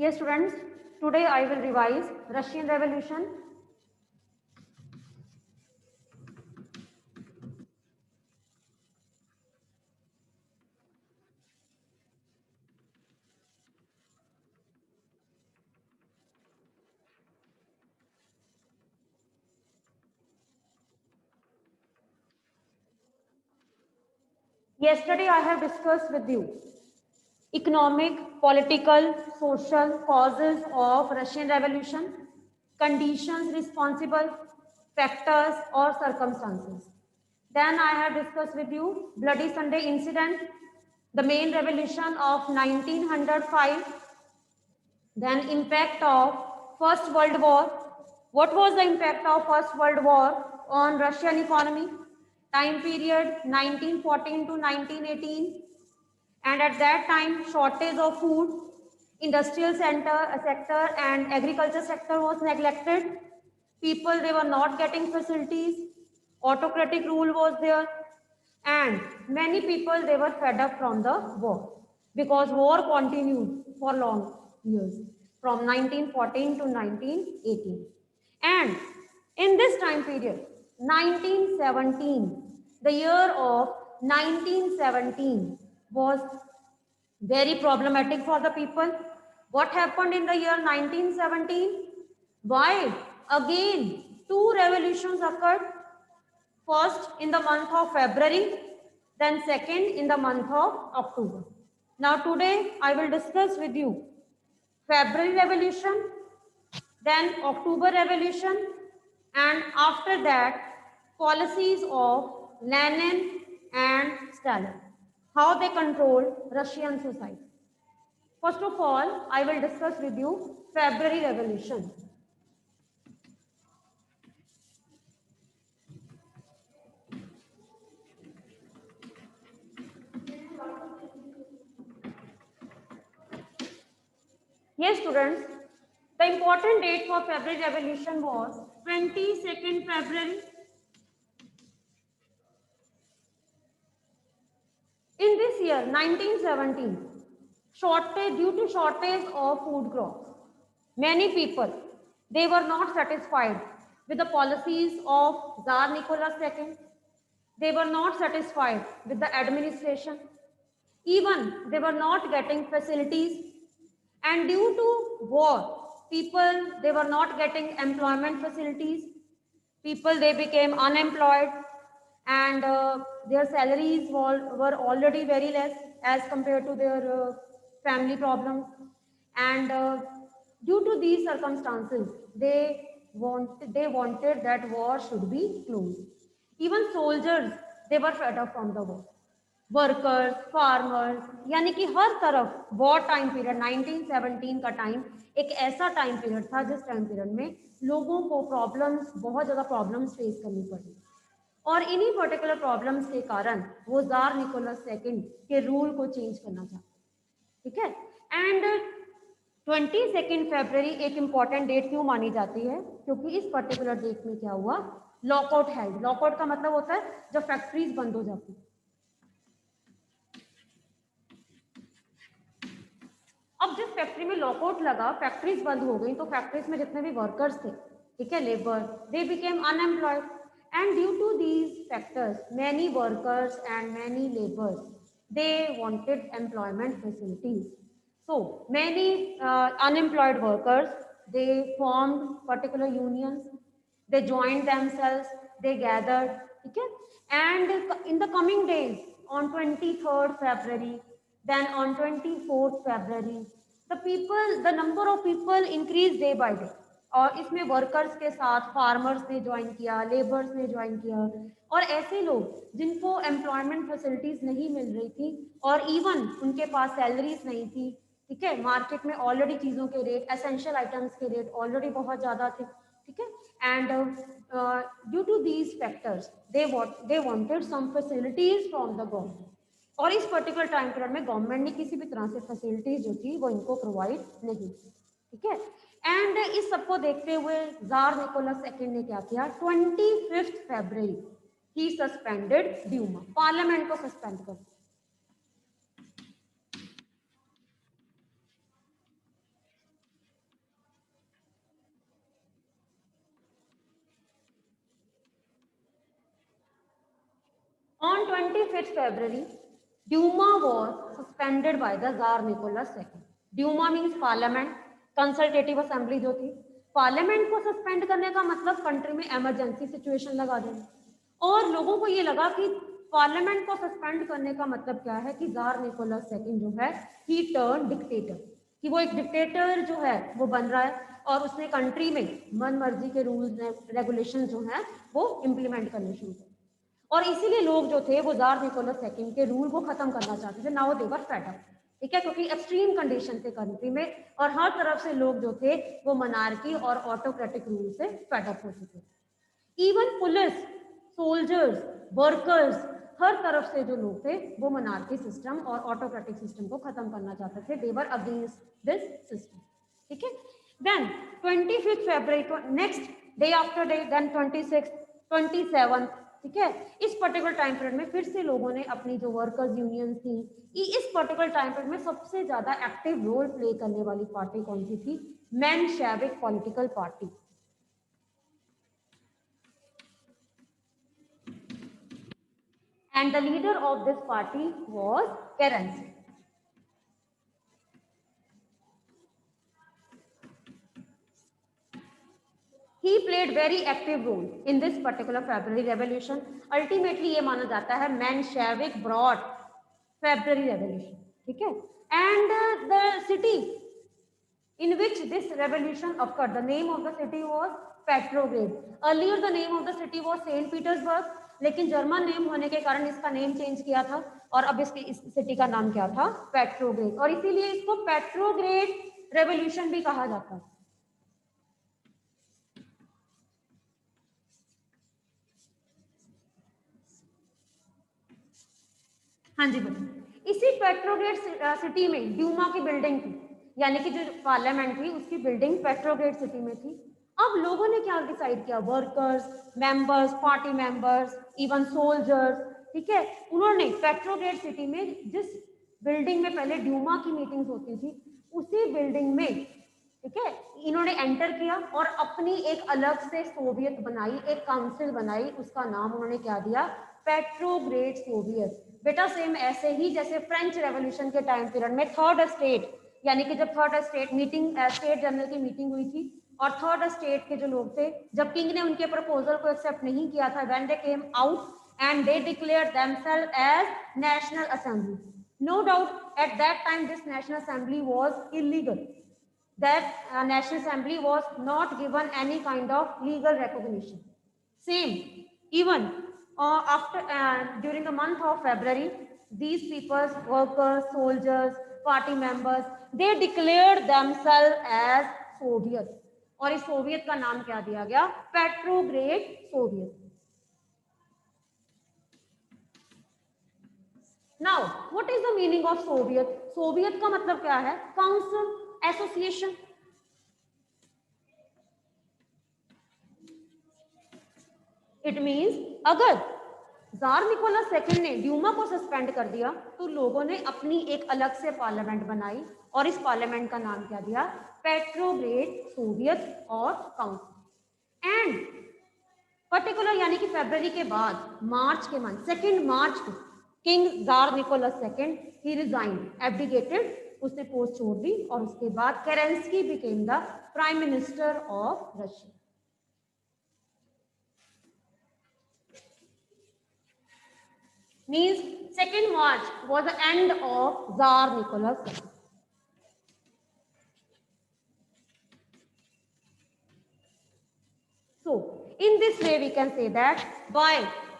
Yes, students, today I will revise Russian Revolution. Yesterday I have discussed with you economic, political, social causes of Russian Revolution, conditions responsible, factors or circumstances. Then I have discussed with you Bloody Sunday incident, the main revolution of 1905, then impact of First World War. What was the impact of First World War on Russian economy? Time period 1914 to 1918, and at that time shortage of food, industrial sector and agriculture sector was neglected. People, they were not getting facilities, autocratic rule was there, and many people, they were fed up from the war because war continued for long years from 1914 to 1918. And in this time period 1917, the year of 1917 was very problematic for the people. What happened in the year 1917? Why? Again, two revolutions occurred. First in the month of February, then second in the month of October. Now today I will discuss with you February Revolution, then October Revolution, and after that policies of Lenin and Stalin, how they controlled Russian society. First of all, I will discuss with you February Revolution. Yes, students, the important date for February Revolution was 22nd February. In this year, 1917, due to shortage of food crops, many people, they were not satisfied with the policies of Tsar Nicholas II. They were not satisfied with the administration. Even they were not getting facilities. And due to war, people, they were not getting employment facilities. People, they became unemployed, and their salaries were already very less as compared to their family problems. And due to these circumstances, they wanted that war should be closed. Even soldiers, they were fed up from the war. Workers, farmers, यानी कि हर तरफ war time period 1917 का time एक ऐसा time period था जिस time period में लोगों को प्रॉब्लम्स, बहुत ज़्यादा प्रॉब्लम्स फेस करनी पड़ी, और इन्हीं पर्टिकुलर प्रॉब्लम्स के कारण वो जार निकोलस सेकंड के रूल को चेंज करना चाहते, ठीक है। एंड 22 फरवरी एक इम्पॉर्टेंट डेट क्यों मानी जाती है? क्योंकि इस पर्टिकुलर डेट में क्या हुआ, लॉकआउट है। लॉकआउट का मतलब होता है जब फैक्ट्रीज बंद हो जाती है। अब जिस फैक्ट्री में लॉकआउट लगा, फैक्ट्रीज बंद हो गई, तो फैक्ट्रीज में जितने भी वर्कर्स थे, ठीक है, labour, they became unemployed, and due to these factors many workers and many labours, they wanted employment facilities. So many unemployed workers, they formed particular unions, they joined themselves, they gathered, okay, and in the coming days on 23rd February, then on 24th February, the number of people increased day by day. और इसमें workers के साथ farmers ने join किया, labours ने join किया, और ऐसे लोग जिनको एम्प्लॉयमेंट फैसिलिटीज नहीं मिल रही थी और इवन उनके पास सैलरीज नहीं थी, ठीक है, मार्केट में ऑलरेडी चीज़ों के रेट, एसेंशियल आइटम्स के रेट ऑलरेडी बहुत ज़्यादा थे, ठीक है, and due to these factors they wanted some facilities from the government, और इस पर्टिकुलर टाइम पीरियड में गवर्नमेंट ने किसी भी तरह से फैसिलिटीज जो थी वो इनको प्रोवाइड नहीं की, ठीक है। एंड इस सबको देखते हुए जार निकोलस सेकंड ने क्या किया, 25 फरवरी ही सस्पेंडेड ड्यूमा, पार्लियामेंट को सस्पेंड कर दिया। On 25th February, Duma was suspended by the Tsar Nicholas II. Duma means parliament, consultative assembly जो थी. पार्लियामेंट को सस्पेंड करने का मतलब कंट्री में इमरजेंसी सिचुएशन लगा देना. और लोगों को ये लगा कि पार्लियामेंट को सस्पेंड करने का मतलब क्या है कि जार निकोलस सेकंड जो है ही टर्न डिक्टेटर, कि वो एक डिक्टेटर जो है वो बन रहा है और उसने कंट्री में मन मर्जी के रूल्स रेगुलेशन जो है वो इम्प्लीमेंट करने शुरू कर. और इसीलिए लोग जो थे वो जार निकोलस सेकंड के रूल को खत्म करना चाहते थे. Now they were fed up. ठीक है, क्योंकि एक्सट्रीम कंडीशन थे कंट्री में और हर तरफ से लोग जो थे वो मोनार्की और ऑटोक्रेटिक रूल से फेड अप हो चुके. इवन पुलिस, सोल्जर्स, वर्कर्स, हर तरफ से जो लोग थे वो मोनार्की सिस्टम और ऑटोक्रेटिक सिस्टम को खत्म करना चाहते थे. They were against this system. ठीक है. Then 25th February, next day after day, then 26th, 27th. ठीक है, इस पर्टिकुलर टाइम पीरियड में फिर से लोगों ने अपनी जो वर्कर्स यूनियन थी, इस पर्टिकुलर टाइम पीरियड में सबसे ज्यादा एक्टिव रोल प्ले करने वाली पार्टी कौन सी थी? Menshevik political party. And the leader of this party was Kerensky. He played very active role in this particular February Revolution. Ultimately, ये माना जाता है Menshevik brought February Revolution. ठीक है. And the city in which this revolution occurred, the name of the city was Petrograd. Earlier, the name of the city was Saint Petersburg. लेकिन German name होने के कारण इसका नेम चेंज किया था और अब इसकी इस सिटी का नाम क्या था? पेट्रोग्रेड. और इसीलिए इसको पेट्रोग्रेड रेवोल्यूशन भी कहा जाता है. हाँ जी बेटा. इसी पेट्रोग्रेड सिटी में ड्यूमा की बिल्डिंग थी, यानी कि जो पार्लियामेंट थी उसकी बिल्डिंग पेट्रोग्रेड सिटी में थी. अब लोगों ने क्या डिसाइड किया? Workers, members, party members, even soldiers, ठीक है, उन्होंने पेट्रोग्रेड सिटी में जिस बिल्डिंग में पहले ड्यूमा की मीटिंग्स होती थी उसी बिल्डिंग में, ठीक है, इन्होंने एंटर किया और अपनी एक अलग से सोवियत बनाई, एक काउंसिल बनाई. उसका नाम उन्होंने क्या दिया? पेट्रोग्रेड सोवियत. बेटा सेम ऐसे ही जैसे फ्रेंच रेवोल्यूशन के टाइम पीरियड में थर्ड स्टेट, यानी कि जब third state meeting, state general की मीटिंग हुई थी और थर्ड स्टेट के जो लोग थे, जब किंग ने उनके प्रपोजल को एक्सेप्ट नहीं किया था, when they came out and they declared themselves as National Assembly. No doubt at that time this National Assembly was illegal. That National Assembly was not given any kind of legal recognition. Same, even after during the month of February, these peoples, workers, soldiers, party members, they declared themselves as Soviet. और इस Soviet का नाम क्या दिया गया? Petrograd Soviet. Now, what is the meaning of Soviet? Soviet का मतलब क्या है? Council, association. इट मींस अगर जार निकोलस सेकंड ने ड्यूमा को सस्पेंड कर दिया तो लोगों ने अपनी एक अलग से पार्लियामेंट बनाई और इस पार्लियामेंट का नाम क्या दिया? पेट्रोग्रेड सोवियत और काउंसिल. एंड पर्टिकुलर यानी कि फरवरी के बाद मार्च के मंथ 2 मार्च को king tsar Nicholas second he resigned, abdicated, उसने पोस्ट छोड़ दी और उसके बाद Kerensky became the prime minister of Russia. Means 2 March was the end of Tsar Nicholas II. So, in this way we can say that by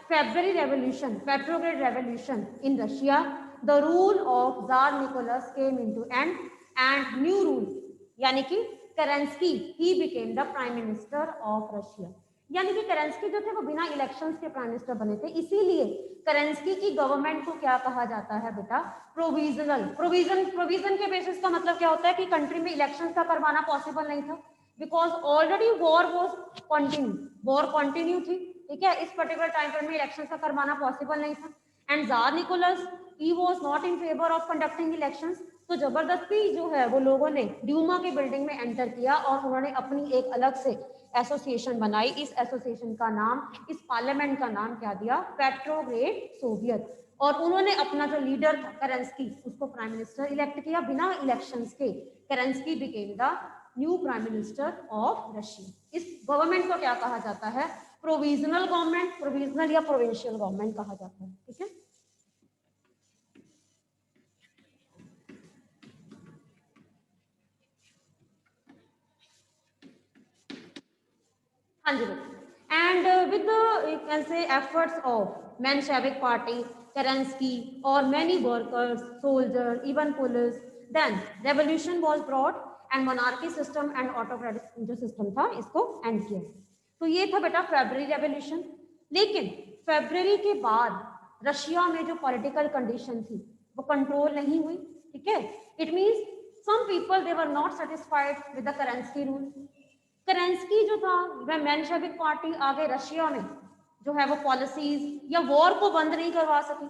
February Revolution, Petrograd Revolution in Russia, the rule of Tsar Nicholas came into end and new rule, यानी कि Kerensky, he became the Prime Minister of Russia. यानी कि केरेंस्की जो थे वो बिना elections के prime minister बने थे. इसीलिए केरेंस्की की गवर्नमेंट को क्या कहा जाता है बेटा? प्रोविजनल. प्रोविजन के बेसिस का मतलब क्या होता है कि कंट्री में इलेक्शंस का करवाना पॉसिबल नहीं था because already war was continue, war continue थी. ठीक है, इस पर्टिकुलर टाइम पर में इलेक्शंस का करवाना पॉसिबल नहीं था. And Tsar Nicholas he was not in favour of conducting elections. तो जबरदस्ती जो है वो लोगों ने ड्यूमा की बिल्डिंग में एंटर किया और उन्होंने अपनी एक अलग से एसोसिएशन बनाई। इस एसोसिएशन का नाम, इस पार्लियामेंट का नाम क्या दिया? पेट्रोग्रेड सोवियत। और उन्होंने अपना जो लीडर था केरेंस्की, उसको प्राइम मिनिस्टर इलेक्ट किया बिना इलेक्शंस के। Kerensky became the new prime minister of Russia. इस गवर्नमेंट को क्या कहा जाता है? प्रोविजनल गवर्नमेंट, प्रोविजनल या प्रोविंशियल गवर्नमेंट कहा जाता है। ठीक है, हाँ जी बिल्कुल। And with the you can say efforts of Menshevik party, Kerensky और many workers, soldier, even police, then revolution was brought and monarchy system and autocratic जो सिस्टम था इसको एंड किया। तो ये था बेटा फेब्रुअरी रेवोल्यूशन। लेकिन फेब्रुअरी के बाद रशिया में जो पॉलिटिकल कंडीशन थी वो कंट्रोल नहीं हुई। ठीक है, it means some people they were not satisfied with the Kerensky rule. Kerensky जो था, वह मेंशेविक पार्टी आगे रशिया में जो है वो पॉलिसीज या वॉर को बंद नहीं करवा सकी।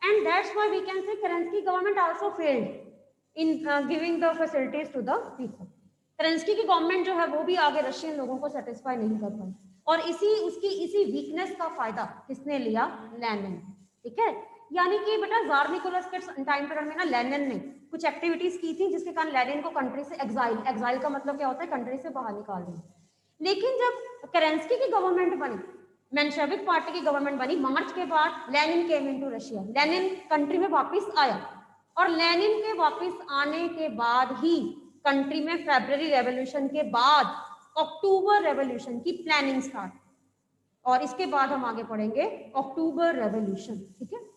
And that's why we can say Kerensky government also failed in giving the facilities to the people. Kerensky की गवर्नमेंट जो है वो भी आगे रशियन लोगों को सेटिस्फाई नहीं कर पाई। और इसी वीकनेस का फायदा किसने लिया? लेनिन। ठीक है, यानी कि बेटा जार निकोलस के टाइम पीरियड में ना लेनिन ने कुछ एक्टिविटीज की थी जिसके कारण लेनिन को कंट्री से एग्जाइल का मतलब क्या होता है? कंट्री से बाहर निकाल दिया। लेकिन जब केरेंस्की की गवर्नमेंट बनी, मेंशेविक पार्टी की गवर्नमेंट बनी, मार्च के बाद Lenin came into Russia, Lenin country में वापस आया। और लेनिन के वापस आने के बाद ही कंट्री में फेब्रुअरी रेवोल्यूशन के बाद अक्टूबर रेवोल्यूशन की प्लानिंग स्टार्ट। और इसके बाद हम आगे पढ़ेंगे अक्टूबर रेवोल्यूशन। ठीक है,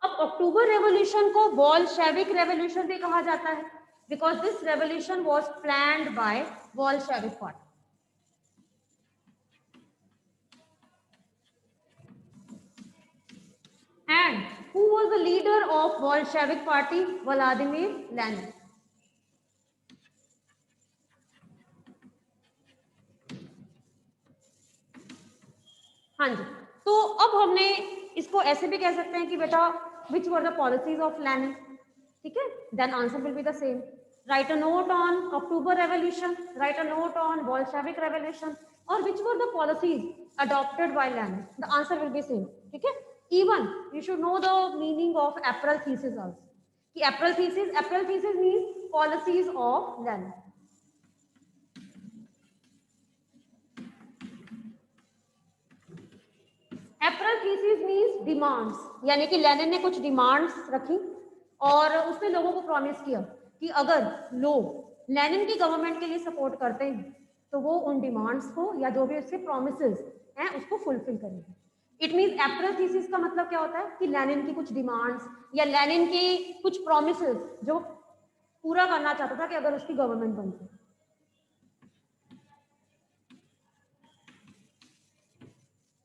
अब अक्टूबर रेवोल्यूशन को बोल्शेविक रेवोल्यूशन भी कहा जाता है because this revolution was planned by Bolshevik party. And who was the leader of Bolshevik party? Vladimir Lenin. हाँ जी, तो अब हमने इसको ऐसे भी कह सकते हैं कि बेटा which were the policies of Lenin. ठीक है, then answer will be the same. Write a note on October Revolution, write a note on Bolshevik Revolution, or which were the policies adopted by Lenin. The answer will be same. ठीक है, even you should know the meaning of April thesis also. कि April thesis means policies of Lenin. April thesis means demands, यानी कि Lenin ने कुछ demands रखी और उसने लोगों को प्रॉमिस किया कि अगर लोग लेनिन की गवर्नमेंट के लिए सपोर्ट करते हैं तो वो उन डिमांड्स को या जो भी उसके प्रॉमिसेस हैं उसको फुलफिल करेंगे। इट मींस अप्रैल थीसिस का मतलब क्या होता है कि लेनिन की कुछ डिमांड्स या लेनिन की कुछ प्रॉमिसेस जो पूरा करना चाहता था कि अगर उसकी गवर्नमेंट बनती।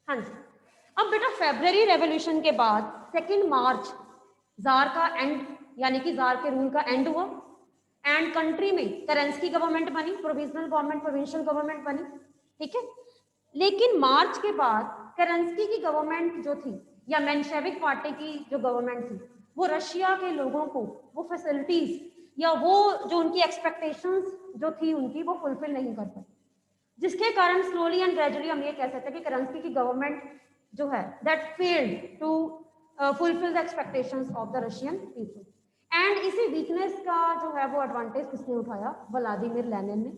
हाँ जी, अब बेटा फेब्रुअरी रेवोल्यूशन के बाद 2 मार्च जार का एंड, यानी कि जार के रूल का एंड हुआ एंड कंट्री में केरेंस्की गवर्नमेंट बनी, प्रोविजनल गवर्नमेंट, प्रोविंशियल गवर्नमेंट बनी। ठीक है, लेकिन मार्च के बाद केरेंस्की की गवर्नमेंट जो थी या मेंशेविक पार्टी की जो गवर्नमेंट थी वो रशिया के लोगों को वो फैसिलिटीज या वो जो उनकी एक्सपेक्टेशंस जो थी उनकी वो फुलफिल नहीं कर पाई, जिसके कारण स्लोली एंड ग्रेजुअली हम ये कह सकते हैं कि केरेंस्की की गवर्नमेंट जो है that failed to fulfil the expectations of the Russian people. And इसी वीकनेस का जो है वो एडवांटेज किसने उठाया? व्लादिमीर लेनिन ने।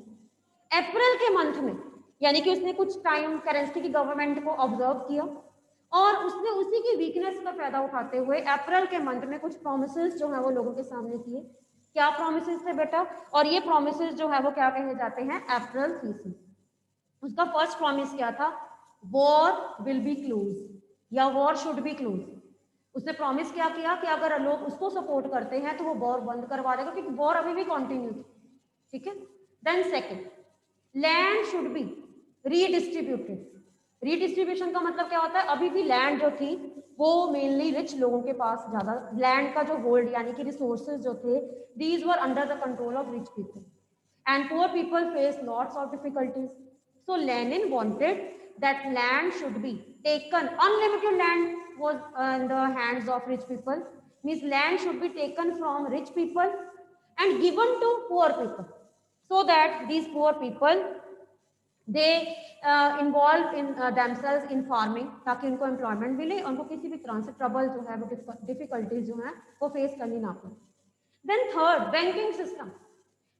अप्रैल के मंथ में, यानी कि उसने कुछ टाइम केरेंस्की की गवर्नमेंट को ऑब्जर्व किया और उसने उसी की वीकनेस का फायदा उठाते हुए अप्रैल के मंथ में कुछ प्रोमिसेस जो है वो लोगों के सामने किए। क्या प्रोमिसेस थे बेटा? और ये प्रोमिसेस जो है वो क्या कहे जाते हैं? April thesis. उसका फर्स्ट प्रॉमिस क्या था? वॉर विल बी क्लोज या वॉर शुड बी क्लोज। उसने प्रॉमिस क्या किया कि अगर लोग उसको सपोर्ट करते हैं तो वो वॉर बंद करवा देगा, क्योंकि वॉर अभी भी कंटिन्यू थी, ठीक है। Then second, land should be redistributed. Redistribution का मतलब क्या होता है, अभी भी लैंड जो थी वो मेनली रिच लोगों के पास ज्यादा लैंड का जो होल्ड यानी कि रिसोर्सेज जो थे, these were under the control of rich people and poor people face lots of difficulties. So Lenin wanted that land should be taken, unlimited land was in the hands of rich people, means land should be taken from rich people and given to poor people, so that these poor people they involve in themselves in farming, ताकि उनको employment मिले, उनको किसी भी तरह से trouble जो है वो डिफिकल्टीज जो है वो फेस करनी ना पड़े. Then third, banking system.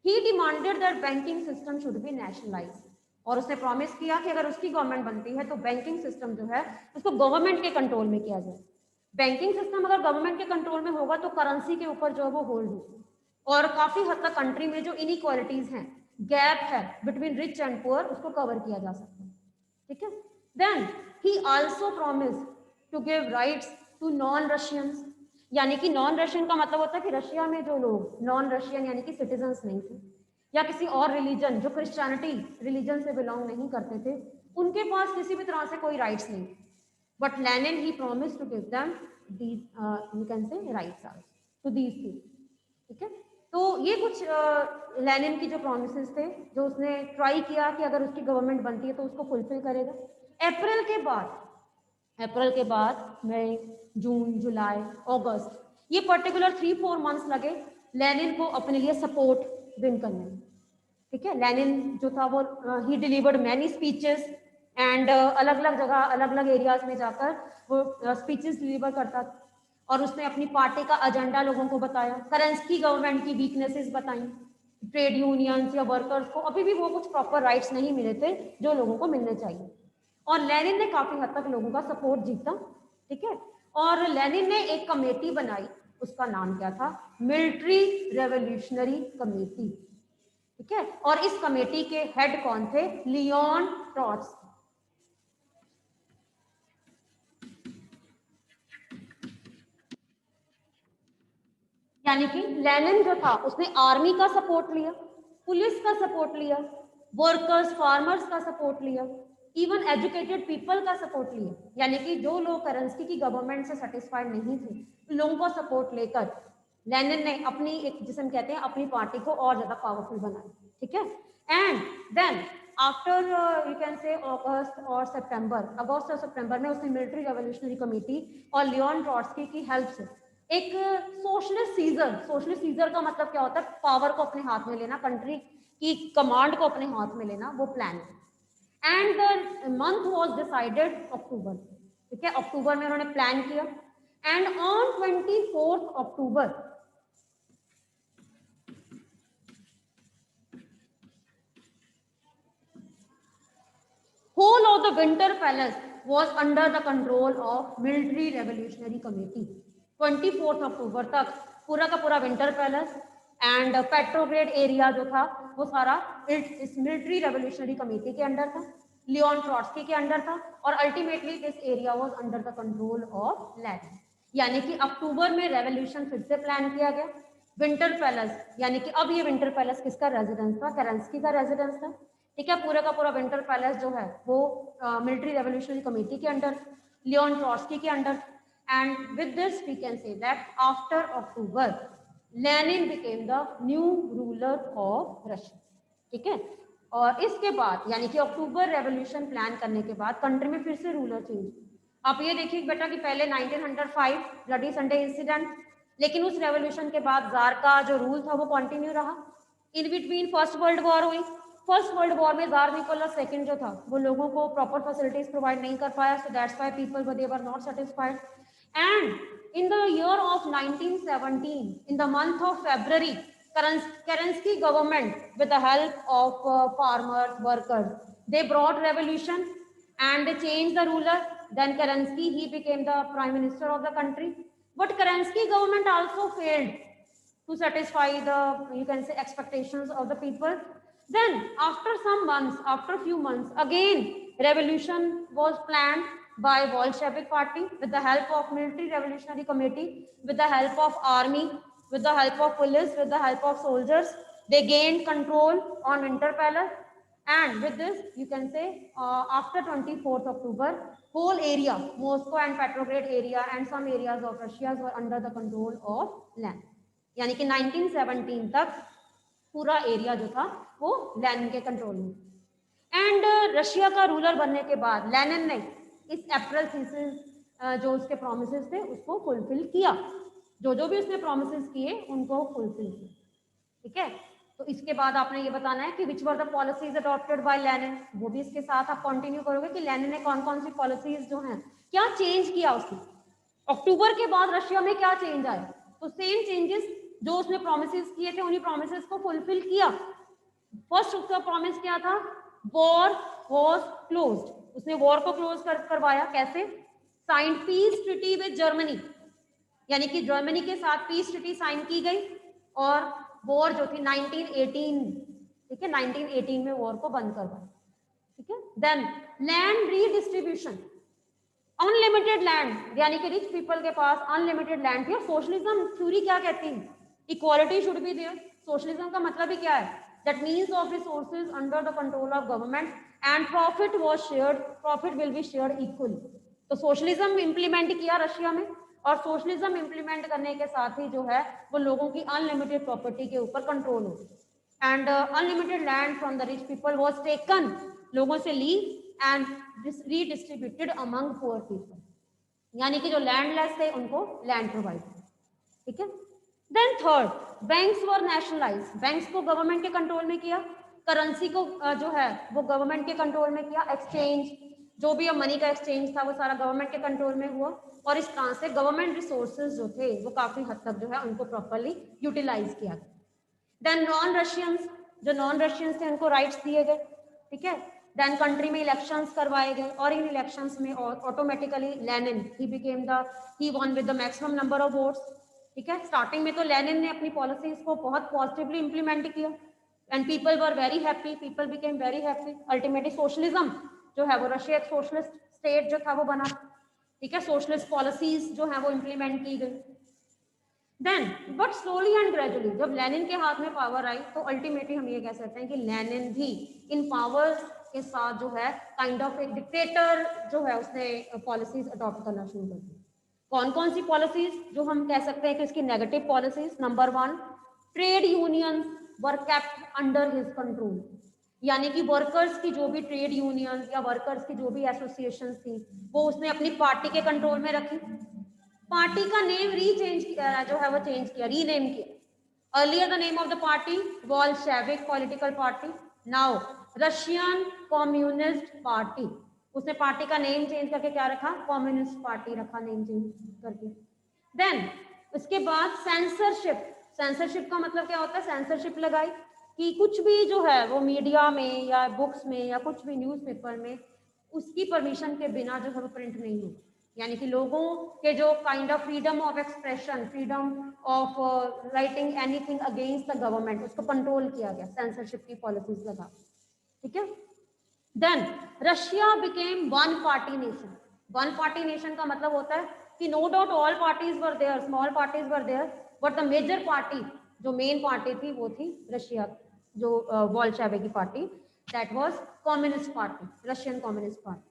He demanded that banking system should be nationalized. और उसने प्रॉमिस किया कि अगर उसकी गवर्नमेंट बनती है तो बैंकिंग सिस्टम जो है उसको गवर्नमेंट के कंट्रोल में किया जाए. बैंकिंग सिस्टम अगर गवर्नमेंट के कंट्रोल में होगा तो करेंसी के ऊपर जो है वो होल्ड होगा, और काफी हद तक कंट्री में जो इनइक्वालिटीज हैं, गैप है बिटवीन रिच एंड पुअर, उसको कवर किया जा सकता है, ठीक है. Then he also promise to give rights to non Russians, यानी कि नॉन रशियन का मतलब होता है कि रशिया में जो लोग नॉन रशियन यानी कि सिटीजन्स नहीं थे या किसी और रिलीजन जो क्रिश्चियनिटी रिलीजन से बिलोंग नहीं करते थे, उनके पास किसी भी तरह से कोई राइट्स नहीं. But Lenin he promise to give them these you can say rights to these people, ठीक है. तो ये कुछ लेनिन की जो प्रोमिसेस थे जो उसने ट्राई किया कि अगर उसकी गवर्नमेंट बनती है तो उसको फुलफिल करेगा. अप्रैल के बाद मई, जून, जुलाई, अगस्त, ये पर्टिकुलर 3-4 मंथ्स लगे लेनिन को अपने लिए सपोर्ट विन करने में, ठीक है. लेनिन जो था वो ही डिलीवर्ड मैनी स्पीचेस एंड अलग अलग जगह अलग अलग एरियाज में जाकर वो स्पीचेस डिलीवर करता था, और उसने अपनी पार्टी का एजेंडा लोगों को बताया, करंस्की गवर्नमेंट की वीकनेसेस बताई, ट्रेड यूनियंस या वर्कर्स को अभी भी वो कुछ प्रॉपर राइट्स नहीं मिले थे जो लोगों को मिलने चाहिए, और लेनिन ने काफी हद तक लोगों का सपोर्ट जीता, ठीक है. और लेनिन ने एक कमेटी बनाई, उसका नाम क्या था, मिलिट्री रेवोल्यूशनरी कमेटी, ठीक है. और इस कमेटी के हेड कौन थे, लियोन ट्रॉट्स्की. यानी कि लेनिन जो था उसने आर्मी का सपोर्ट लिया, पुलिस का सपोर्ट लिया, वर्कर्स फार्मर्स का सपोर्ट लिया, इवन एजुकेटेड पीपल का सपोर्ट लिया, यानी कि जो लोग करंस्की की गवर्नमेंट से सेटिस्फाइड नहीं थे लोगों को सपोर्ट लेकर लेनिन ने अपनी एक, जिसे हम कहते हैं अपनी पार्टी को और ज्यादा पावरफुल बनाया, ठीक है. And then after you can say August और सितंबर में उसने मिलिट्री रेवोल्यूशनरी कमेटी और लियोन ट्रॉट्स्की की हेल्प से एक सोशलिस्ट सीजर का मतलब क्या होता है, पावर को अपने हाथ में लेना, कंट्री की कमांड को अपने हाथ में लेना, वो plan. And the month was decided October, ठीक है. अक्टूबर में उन्होंने प्लान किया and on 24 October whole of the Winter Palace was under the control of Military Revolutionary Committee. 24 अक्टूबर तक पूरा का पूरा विंटर पैलेस एंड पेट्रोग्रेड एरिया जो था वो सारा इस मिलिट्री रेवोल्यूशनरी कमेटी के अंडर था, लियोन ट्रॉट्स्की के अंडर था, और ultimately this area was under the control of Lenin. यानी कि अक्टूबर में रेवोल्यूशन फिर से प्लान किया गया. विंटर पैलेस, यानी कि अब ये विंटर पैलेस किसका रेजिडेंस था, केरेंस्की का रेजिडेंस था, ठीक है. पूरा का पूरा विंटर पैलेस जो है वो मिलिट्री रेवोल्यूशनरी कमेटी के अंडर, लियोन ट्रॉट्स्की के under. And with this we can say that after October Lenin became the new ruler of Russia, ठीक है. और इसके बाद यानी कि अक्टूबर रेवोल्यूशन प्लान करने के बाद कंट्री में फिर से रूलर चेंज. आप ये देखिए बेटा कि पहले 1905 ब्लडी संडे इंसिडेंट, लेकिन उस रेवोल्यूशन के बाद जार का जो रूल था वो कंटिन्यू रहा. In between first world war हुई. फर्स्ट वर्ल्ड वॉर में जार निकोलस सेकंड जो था वो लोगों को प्रॉपर फैसिलिटीज प्रोवाइड नहीं कर पाया, so that's why people they were not satisfied. And in the year of 1917 in the month of February Kerensky government with the help of farmers, workers, they brought revolution and they changed the ruler. Then Kerensky, he became the prime minister of the country. But Kerensky government also failed to satisfy the, you can say, expectations of the people. Then after some months, after a few months, again revolution was planned. by Bolshevik party with the help of military revolutionary committee, with the help of army, with the help of police, with the help of soldiers. They gained control on Winter Palace, and with this you can say after 24th October, whole area, Moscow and Petrograd area and some areas of Russia were under the control of Lenin. यानी कि 1917 तक पूरा area जो था वो Lenin के control में। And Russia का रूलर बनने के बाद लेनिन ने इस अप्रैल थीसिस जो उसके प्रोमिसेस थे उसको फुलफिल किया, जो भी उसने प्रोमिसेस किए उनको फुलफिल किया। ठीक है, तो इसके बाद आपने ये बताना है कि which were the policies adopted by Lenin, वो भी इसके साथ आप कंटिन्यू करोगे कि लेनिन ने कौन कौन सी पॉलिसीज जो हैं क्या चेंज किया उसने, अक्टूबर के बाद रशिया में क्या चेंज आया। तो सेम चेंजेस जो उसने प्रोमिसेस किए थे उन्हीं प्रोमिसेस को फुलफिल किया। फर्स्ट उसका प्रॉमिस क्या था, वॉर वॉज क्लोज्ड, उसने वॉर को क्लोज करवाया। कैसे? Sign peace treaty with Germany, यानी कि जर्मनी के साथ पीस ट्रीटी साइन की गई और वॉर जो थी 1918, ठीक है, 1918 में वॉर को बंद करवाया। ठीक है, then land redistribution, unlimited land, यानी कि रिच पीपल के पास अनलिमिटेड लैंड थी। और सोशलिज्म थ्योरी क्या कहती है, equality should be there. Socialism का मतलब ही क्या है, that means of resources under the control of government and profit was shared, profit will be shared equally. तो सोशलिज्म इंप्लीमेंट किया रशिया में, और सोशलिज्म इंप्लीमेंट करने के साथ ही जो है वो लोगों की अनलिमिटेड प्रॉपर्टी के ऊपर कंट्रोल हो, and unlimited land from the rich people was taken, लोगों से ली and redistributed among poor people, यानी कि जो लैंडलेस थे उनको लैंड प्रोवाइड। ठीक है, then third, banks were nationalise, banks को गवर्नमेंट के कंट्रोल में किया, करेंसी को जो है वो गवर्नमेंट के कंट्रोल में किया, एक्सचेंज जो भी मनी का एक्सचेंज था वो सारा गवर्नमेंट के कंट्रोल में हुआ, और इस तरह से गवर्नमेंट रिसोर्सेज जो थे वो काफी हद तक जो है उनको प्रॉपरली यूटिलाइज किया गया। देन नॉन रशियंस, जो नॉन रशियंस थे उनको राइट्स दिए गए। ठीक है, देन कंट्री में इलेक्शंस करवाए गए, और इन इलेक्शंस में automatically Lenin he one with the maximum number of votes. ठीक है, स्टार्टिंग में तो लेनिन ने अपनी पॉलिसीज को बहुत पॉजिटिवली इंप्लीमेंट किया and people were very happy, people became very happy. Ultimately socialism जो है वो रशिया एक सोशलिस्ट स्टेट जो था वो बना। ठीक है, सोशलिस्ट पॉलिसीज जो है वो इंप्लीमेंट की गई। Then but slowly and gradually जब लेनिन के हाथ में पावर आई तो अल्टीमेटली हम ये कह सकते हैं कि लेनिन भी इन पावर के साथ जो है काइंड ऑफ एक डिक्टेटर जो है उसने पॉलिसीज अडॉप्ट करना शुरू कर दी। कौन कौन सी पॉलिसीज जो हम कह सकते हैं कि इसकी negative policies, number 1, trade unions वर केप्ट अंडर हिज कंट्रोल, यानी कि वर्कर्स की जो भी ट्रेड यूनियंस या वर्कर्स की जो भी एसोसिएशंस थी वो उसने अपनी पार्टी के कंट्रोल में रखी। पार्टी का नेम रीचेंज किया जो है वो चेंज किया, रीनेम किया। Earlier the name of the party Bolshevik political party, now Russian communist party. उसने पार्टी का नेम चेंज करके क्या रखा, कम्युनिस्ट पार्टी रखा नेम चेंज करके। देन उसके बाद सेंसरशिप, सेंसरशिप का मतलब क्या होता है, सेंसरशिप लगाई कि कुछ भी जो है वो मीडिया में या बुक्स में या कुछ भी न्यूज़पेपर में उसकी परमिशन के बिना जो है वो प्रिंट नहीं हो, यानी कि लोगों के जो kind of freedom of expression, freedom of writing anything against the government, उसको कंट्रोल किया गया, सेंसरशिप की पॉलिसीज लगा। ठीक है, then Russia became one party nation. One party nation का मतलब होता है कि no doubt all parties were there, small parties were there, but the major party जो मेन पार्टी थी वो थी रशिया जो बोल्शेविक की party, that was communist party, Russian communist party.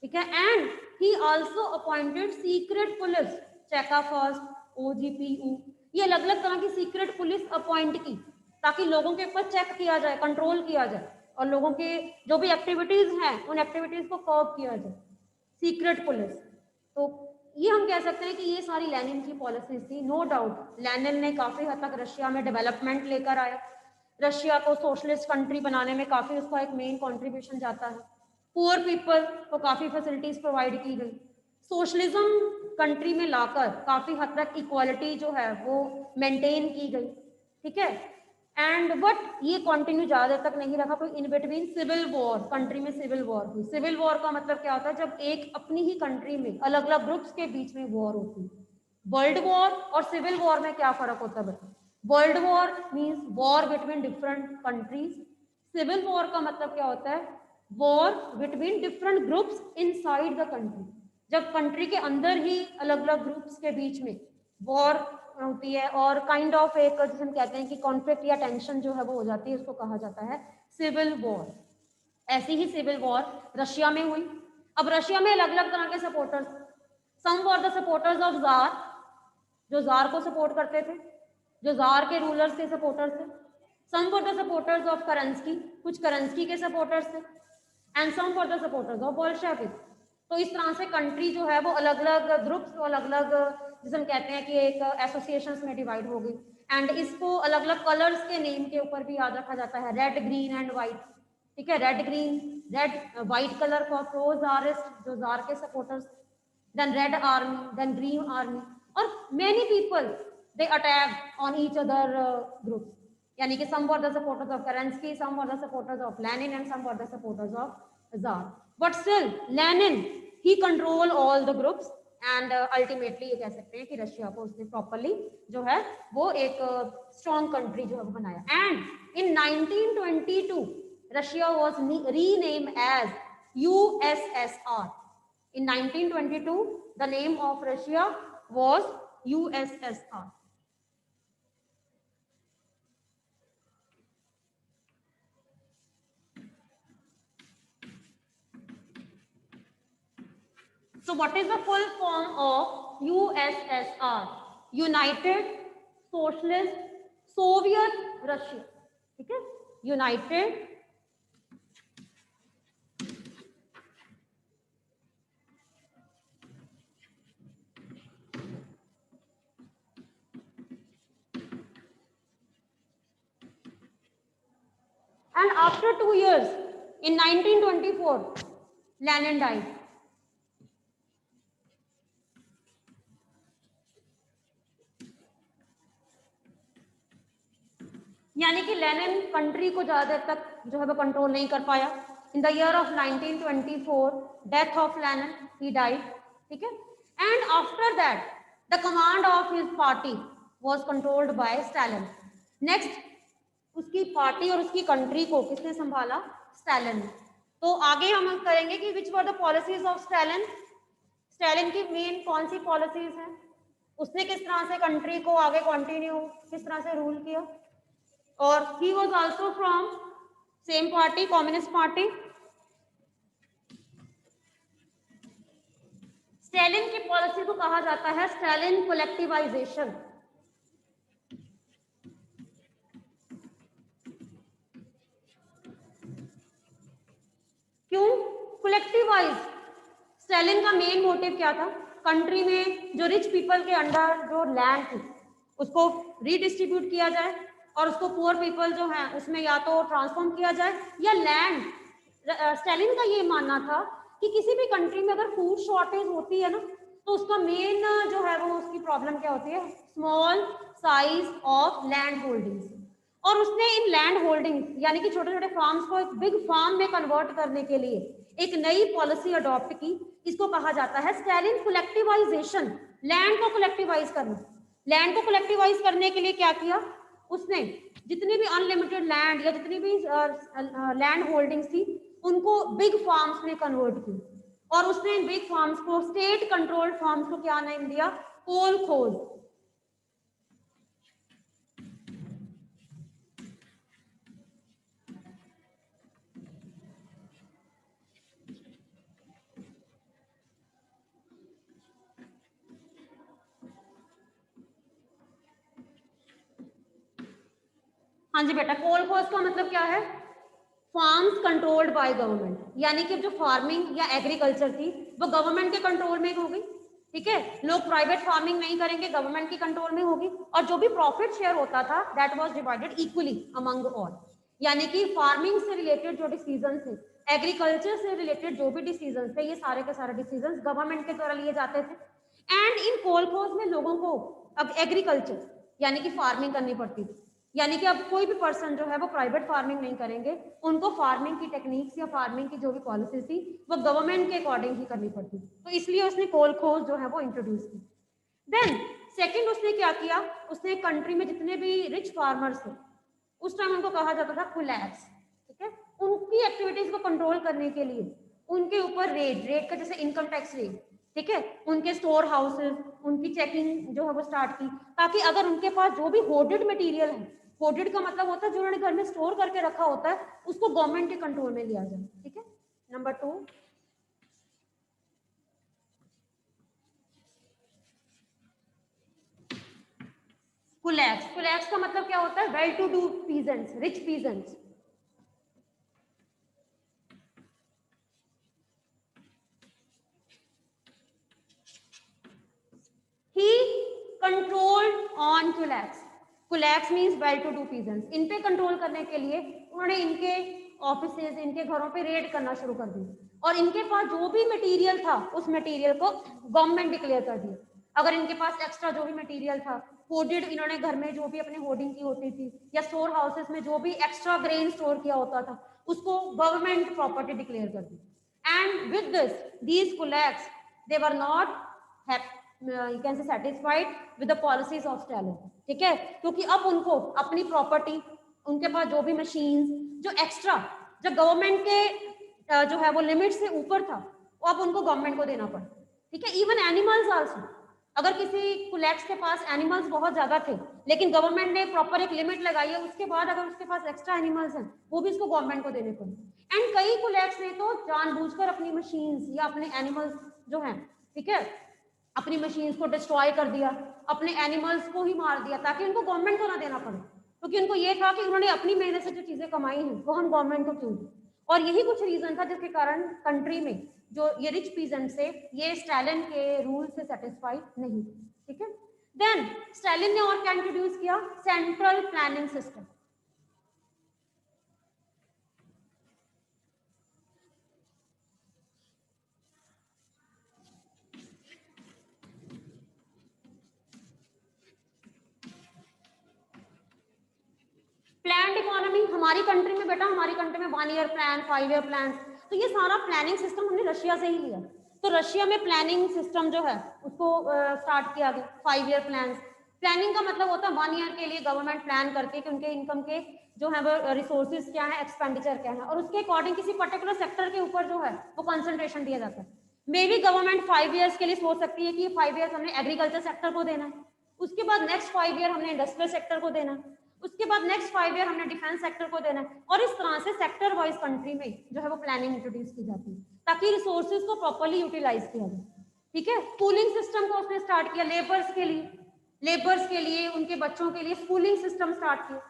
ठीक है, and he also appointed secret police, Cheka first, OGPU, ये अलग अलग तरह की सीक्रेट पुलिस अपॉइंट की ताकि लोगों के ऊपर चेक किया जाए, कंट्रोल किया जाए और लोगों के जो भी एक्टिविटीज हैं उन एक्टिविटीज को कर्ब किया जाए, सीक्रेट पुलिस। तो ये हम कह सकते हैं कि ये सारी लेनिन की पॉलिसीज थी। नो डाउट लेनिन ने काफी हद तक रशिया में डेवलपमेंट लेकर आया, रशिया को सोशलिस्ट कंट्री बनाने में काफी उसका एक मेन कंट्रीब्यूशन जाता है। पुअर पीपल को काफी फैसिलिटीज प्रोवाइड की गई, सोशलिज्म कंट्री में लाकर काफी हद तक इक्वालिटी जो है वो मेंटेन की गई। ठीक है, एंड बट ये कंटिन्यू ज्यादा देर तक नहीं रखा, कोई in between civil war, country में सिविल वॉर हुई। सिविल वॉर का मतलब क्या होता है, जब एक अपनी ही कंट्री में अलग अलग ग्रुप्स के बीच में वॉर होती है। वर्ल्ड वॉर और सिविल वॉर में क्या फर्क होता है? World war means war between different countries, civil war का मतलब क्या होता है, war between different groups inside the country. जब कंट्री के अंदर ही अलग अलग ग्रुप्स के बीच में वॉर होती है और काइंड ऑफ एक जिसे हम कहते हैं कि कॉन्फ्लिक्ट या टेंशन जो है वो हो जाती है, उसको कहा जाता है सिविल वॉर। ऐसी ही सिविल वॉर रशिया में हुई। अब रशिया में अलग अलग तरह के supporters, some were the supporters of tsar, जो जार को सपोर्ट करते थे, जो जार के रूलर्स के सपोर्टर्स थे। Some were the supporters of Kerensky, कुछ करंस्की के सपोर्टर्स थे। And some were the supporters of Bolshevik. तो इस तरह से कंट्री जो है वो अलग अलग ग्रुप्स, तो अलग अलग जिसे हम कहते हैं कि एक एसोसिएशंस में डिवाइड हो गई। एंड इसको अलग अलग कलर्स के नेम के ऊपर भी याद रखा जाता है, रेड ग्रीन एंड व्हाइट। ठीक है, red green, red white colour for pro tsarist, जो जार के supporters, then red army, then green army, or many people they attacked on each other groups. Yani ki some were the supporters of Kerensky, some were the supporters of Lenin, and some were the supporters of Tsar. But still, Lenin he control all the groups and ultimately ये कह सकते हैं कि Russia को उसने properly जो है वो एक strong country जो है वो बनाया. And in 1922 Russia was renamed as USSR. In 1922, the name of Russia was USSR. So what is the full form of USSR? United Socialist Soviet Russia. Okay? United and after 2 years, in 1924, Lenin died. यानी कि Lenin country को ज्यादा देर तक जो है वो control नहीं कर पाया. In the year of 1924 death of Lenin, he died. ठीक है. And after that the command of his party was controlled by Stalin. Next उसकी पार्टी और उसकी कंट्री को किसने संभाला? स्टालिन. तो आगे हम करेंगे कि which were the policies of Stalin. Stalin की मेन कौन सी पॉलिसीज हैं, उसने किस तरह से कंट्री को आगे कंटिन्यू किस तरह से रूल किया. और he was also from same party, communist party. Stalin की पॉलिसी को कहा जाता है स्टालिन कोलेक्टिवाइजेशन. क्यों कोलेक्टिवाइज? स्टालिन का मेन मोटिव क्या था? कंट्री में जो रिच पीपल के अंडर जो लैंड थी उसको रीडिस्ट्रीब्यूट किया जाए और उसको पुअर पीपल जो है उसमें या तो ट्रांसफॉर्म किया जाए या लैंड. स्टालिन का ये मानना था कि किसी भी कंट्री में अगर फूड शॉर्टेज होती है ना तो उसका मेन जो है वो उसकी प्रॉब्लम क्या होती है? Small size of land holdings. और उसने इन लैंड होल्डिंग्स यानी कि छोटे छोटे फार्म्स को एक बिग फार्म में कन्वर्ट करने के लिए एक नई पॉलिसी अडॉप्ट की. इसको कहा जाता है स्टालिन कोलेक्टिवाइजेशन. लैंड को कोलेक्टिवाइज करना. लैंड को कोलेक्टिवाइज करने के लिए क्या किया उसने? जितनी भी अनलिमिटेड लैंड या जितनी भी लैंड होल्डिंग्स थी उनको बिग फार्म्स में कन्वर्ट की. और उसने इन बिग फार्म्स को, स्टेट कंट्रोल्ड फार्म्स को क्या नाम दिया? कोलखोज. हाँ जी बेटा, कोलखोज का मतलब क्या है? Farms controlled by government. यानी कि जो फार्मिंग या एग्रीकल्चर थी वो गवर्नमेंट के कंट्रोल में हो गई. ठीक है, लोग प्राइवेट फार्मिंग नहीं करेंगे, गवर्नमेंट की कंट्रोल में होगी. और जो भी प्रॉफिट शेयर होता था that was divided equally among all. यानी कि फार्मिंग से रिलेटेड जो डिसीजन थे, एग्रीकल्चर से रिलेटेड जो भी डिसीजन थे, ये सारे के सारे डिसीजन गवर्नमेंट के द्वारा लिए जाते थे. एंड इन कोलखोज में लोगों को अब एग्रीकल्चर यानी कि फार्मिंग करनी पड़ती थी. यानी कि अब कोई भी पर्सन जो है वो प्राइवेट फार्मिंग नहीं करेंगे, उनको फार्मिंग की टेक्निक्स या फार्मिंग की जो भी पॉलिसी थी वो गवर्नमेंट के अकॉर्डिंग ही करनी पड़ती. तो इसलिए उसने कोलखोज जो है वो इंट्रोड्यूस की. देन सेकंड उसने क्या किया? उसने कंट्री में जितने भी रिच फार्मर्स थे उस टाइम उनको कहा जाता था कोलैप्स. ठीक है, उनकी एक्टिविटीज को कंट्रोल करने के लिए उनके ऊपर रेट का जैसे इनकम टैक्स रेट, ठीक है, उनके स्टोर हाउसेस, उनकी चेकिंग जो है वो स्टार्ट की, ताकि अगर उनके पास जो भी होर्डेड मटेरियल है, होर्डेड का मतलब होता है जो उन्होंने घर में स्टोर करके रखा होता है, उसको गवर्नमेंट के कंट्रोल में लिया जाए। ठीक है, नंबर 2, कुलैक्स। कुलैक्स का मतलब क्या होता है? Well to do peasants, rich peasants. He controlled on kulaks. Kulaks means well to do peasants. इन पे कंट्रोल करने के लिए उन्होंने इनके ऑफिसेज, इनके घरों पे रेड करना शुरू कर दी, और इनके पास जो भी मटेरियल था उस मटेरियल को गवर्नमेंट डिक्लेयर कर दिया। अगर इनके पास एक्स्ट्रा जो भी मटेरियल था, होर्डेड, इन्होंने घर में जो भी अपनी होर्डिंग की होती थी, या स्टोर हाउसेस में जो भी एक्स्ट्रा ग्रेन स्टोर किया होता था, उसको गवर्नमेंट प्रॉपर्टी डिक्लेयर कर दी। And with this these kulaks they were not you can say satisfied with the policies of Stalin। ठीक है, क्योंकि अब उनको अपनी प्रॉपर्टी, उनके पास जो भी मशीन्स, जो एक्स्ट्रा, जब गवर्नमेंट के जो है वो लिमिट से ऊपर था, वो अब उनको गवर्नमेंट को देना पड़ा। ठीक है, इवन एनिमल्स आल्सो, अगर किसी कुलैक्स के पास एनिमल्स बहुत ज्यादा थे, लेकिन गवर्नमेंट ने प्रॉपर एक लिमिट लगाई है, उसके बाद अगर उसके पास एक्स्ट्रा एनिमल्स हैं, वो भी उसको गवर्नमेंट को देने पड़े। एंड कई कुलैक्स ने तो जानबूझकर अपनी मशीन्स या अपने एनिमल्स जो हैं, ठीक है, अपनी मशीन्स को डिस्ट्रॉय कर दिया, अपने एनिमल्स को ही मार दिया, ताकि उनको गवर्नमेंट को ना देना पड़े, क्योंकि उनको ये था कि उन्होंने अपनी मेहनत से जो चीजें कमाई हैं वो हम गवर्नमेंट को क्यों दें। और यही कुछ रीजन था जिसके कारण कंट्री में जो ये रिच पीजेंट से, ये स्टालिन के रूल से सेटिस्फाइड नहीं। ठीक है, देन स्टालिन ने और क्या इंट्रोड्यूस किया? Central planning system. Planned economy हमारी कंट्री में, बेटा हमारी कंट्री में 1 ईयर प्लान, 5 ईयर प्लान, तो ये सारा प्लानिंग सिस्टम हमने रशिया से ही लिया। तो रशिया में प्लानिंग सिस्टम जो है उसको स्टार्ट किया गया, 5 ईयर प्लान। प्लानिंग का मतलब होता है 1 ईयर के लिए गवर्नमेंट प्लान करके कि उनके इनकम के जो है वो रिसोर्सेज क्या है, एक्सपेंडिचर क्या है, और उसके अकॉर्डिंग किसी पर्टिकुलर सेक्टर के ऊपर जो है वो कंसंट्रेशन दिया जाता है। मे बी गवर्नमेंट 5 ईयर्स के लिए सोच सकती है कि 5 ईयर्स हमने एग्रीकल्चर सेक्टर को देना है, उसके बाद नेक्स्ट 5 ईयर हमने इंडस्ट्रियल सेक्टर को देना है, उसके बाद नेक्स्ट 5 ईयर हमने डिफेंस सेक्टर को देना है, और इस तरह से सेक्टर वाइज कंट्री में जो है वो प्लानिंग इंट्रोड्यूस की जाती है, ताकि रिसोर्सेज को प्रॉपर्ली यूटिलाइज किया जाए। ठीक है, स्कूलिंग सिस्टम को उसने स्टार्ट किया, लेबर्स के लिए, उनके बच्चों के लिए स्कूलिंग सिस्टम स्टार्ट किया।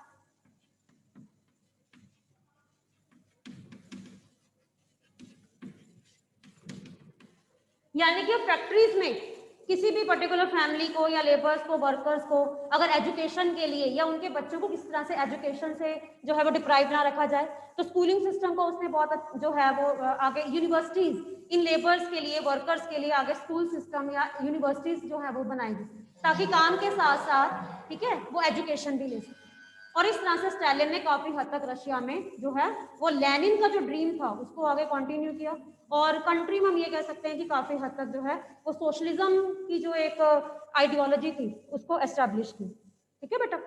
यानी कि फैक्ट्रीज में किसी भी पर्टिकुलर फैमिली को या लेबर्स को, वर्कर्स को अगर एजुकेशन के लिए या उनके बच्चों को किस तरह से एजुकेशन से जो है वो डिप्राइव ना रखा जाए, तो स्कूलिंग सिस्टम को उसने बहुत जो है वो आगे यूनिवर्सिटीज, इन लेबर्स के लिए, वर्कर्स के लिए आगे स्कूल सिस्टम या यूनिवर्सिटीज जो है वो बनाएगी, ताकि काम के साथ साथ, ठीक है, वो एजुकेशन भी ले सके। और इस तरह से स्टालिन ने काफी हद तक रशिया में जो है वो लेनिन का जो ड्रीम था उसको आगे कंटिन्यू किया, और कंट्री में हम ये कह सकते हैं कि काफी हद तक जो है वो सोशलिज्म की जो एक आइडियोलॉजी थी उसको एस्टेब्लिश की। ठीक है बेटा।